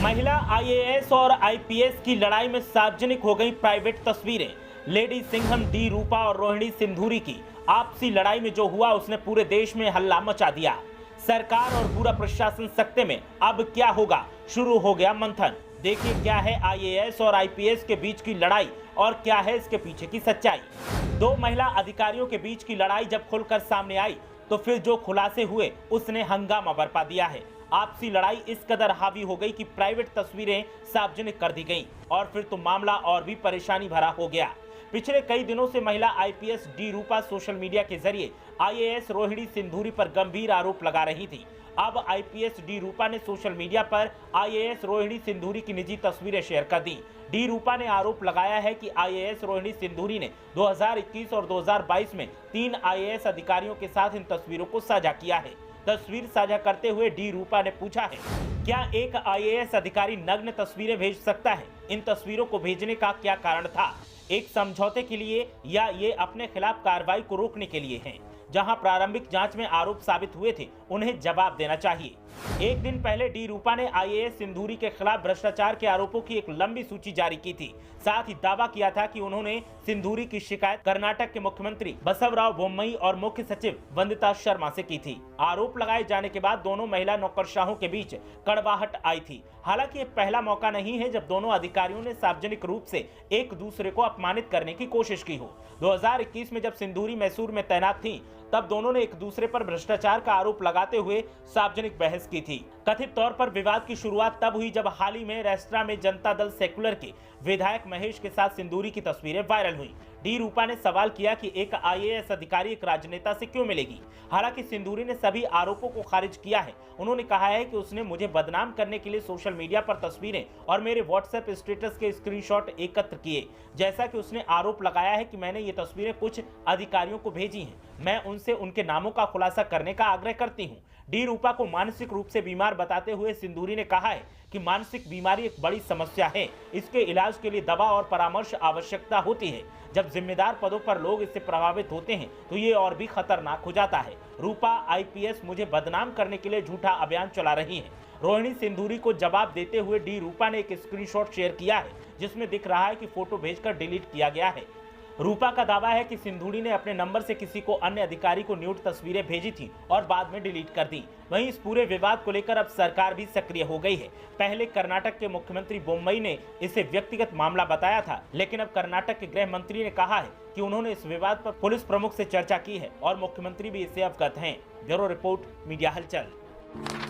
महिला आईएएस और आईपीएस की लड़ाई में सार्वजनिक हो गई प्राइवेट तस्वीरें। लेडी सिंघम डी रूपा और रोहिणी सिंधूरी की आपसी लड़ाई में जो हुआ उसने पूरे देश में हल्ला मचा दिया। सरकार और पूरा प्रशासन सकते में। अब क्या होगा, शुरू हो गया मंथन। देखिए क्या है आईएएस और आईपीएस के बीच की लड़ाई और क्या है इसके पीछे की सच्चाई। दो महिला अधिकारियों के बीच की लड़ाई जब खुलकर सामने आई तो फिर जो खुलासे हुए उसने हंगामा बरपा दिया है। आपसी लड़ाई इस कदर हावी हो गई कि प्राइवेट तस्वीरें सार्वजनिक कर दी गईं और फिर तो मामला और भी परेशानी भरा हो गया। पिछले कई दिनों से महिला आईपीएस डी रूपा सोशल मीडिया के जरिए आईएएस रोहिणी सिंधूरी पर गंभीर आरोप लगा रही थी। अब आईपीएस डी रूपा ने सोशल मीडिया पर आईएएस रोहिणी सिंधूरी की निजी तस्वीरें शेयर कर दी। डी रूपा ने आरोप लगाया है कि आईएएस रोहिणी सिंधूरी ने 2021 और 2022 में 3 आईएएस अधिकारियों के साथ इन तस्वीरों को साझा किया है। तस्वीर साझा करते हुए डी रूपा ने पूछा है, क्या एक आईएएस अधिकारी नग्न तस्वीरें भेज सकता है? इन तस्वीरों को भेजने का क्या कारण था? एक समझौते के लिए या ये अपने खिलाफ कार्रवाई को रोकने के लिए हैं? जहां प्रारंभिक जांच में आरोप साबित हुए थे उन्हें जवाब देना चाहिए। एक दिन पहले डी रूपा ने आईएएस सिंधूरी के खिलाफ भ्रष्टाचार के आरोपों की एक लंबी सूची जारी की थी। साथ ही दावा किया था कि उन्होंने सिंधूरी की शिकायत कर्नाटक के मुख्यमंत्री बसवराव बोम्मई और मुख्य सचिव वंदिता शर्मा से की थी। आरोप लगाए जाने के बाद दोनों महिला नौकरशाहों के बीच कड़वाहट आई थी। हालांकि ये पहला मौका नहीं है जब दोनों अधिकारियों ने सार्वजनिक रूप से एक दूसरे को अपमानित करने की कोशिश की हो। 2021 में जब सिंधूरी मैसूर में तैनात थी तब दोनों ने एक दूसरे पर भ्रष्टाचार का आरोप लगाते हुए सार्वजनिक बहस की थी। कथित तौर पर विवाद की शुरुआत तब हुई जब हाल ही में रेस्तरां में जनता दल सेकुलर के विधायक महेश के साथ सिंधूरी की तस्वीरें वायरल हुई। डी रूपा ने सवाल किया कि एक आईएएस अधिकारी एक राजनेता से क्यों मिलेगी। हालांकि सिंधूरी ने सभी आरोपों को खारिज किया है। उन्होंने कहा है कि उसने मुझे बदनाम करने के लिए सोशल मीडिया पर तस्वीरें और मेरे व्हाट्सएप स्टेटस के स्क्रीनशॉट एकत्र किए। जैसा कि उसने आरोप लगाया है कि मैंने ये तस्वीरें कुछ अधिकारियों को भेजी हैं। मैं उनसे उनके नामों का खुलासा करने का आग्रह करती हूँ। डी रूपा को मानसिक रूप से बीमार बताते हुए सिंधूरी ने कहा है कि मानसिक बीमारी एक बड़ी समस्या है। इसके इलाज के लिए दवा और परामर्श आवश्यकता होती है। जब जिम्मेदार पदों पर लोग इससे प्रभावित होते हैं तो ये और भी खतरनाक हो जाता है। रूपा आईपीएस मुझे बदनाम करने के लिए झूठा अभियान चला रही है। रोहिणी सिंधूरी को जवाब देते हुए डी रूपा ने एक स्क्रीनशॉट शेयर किया है जिसमें दिख रहा है कि फोटो भेजकर डिलीट किया गया है। रूपा का दावा है कि सिंधूरी ने अपने नंबर से किसी को अन्य अधिकारी को न्यूड तस्वीरें भेजी थी और बाद में डिलीट कर दी। वहीं इस पूरे विवाद को लेकर अब सरकार भी सक्रिय हो गई है। पहले कर्नाटक के मुख्यमंत्री बोम्मई ने इसे व्यक्तिगत मामला बताया था, लेकिन अब कर्नाटक के गृह मंत्री ने कहा है कि उन्होंने इस विवाद पर पुलिस प्रमुख से चर्चा की है और मुख्यमंत्री भी इससे अवगत हैं। ब्यूरो रिपोर्ट, मीडिया हलचल।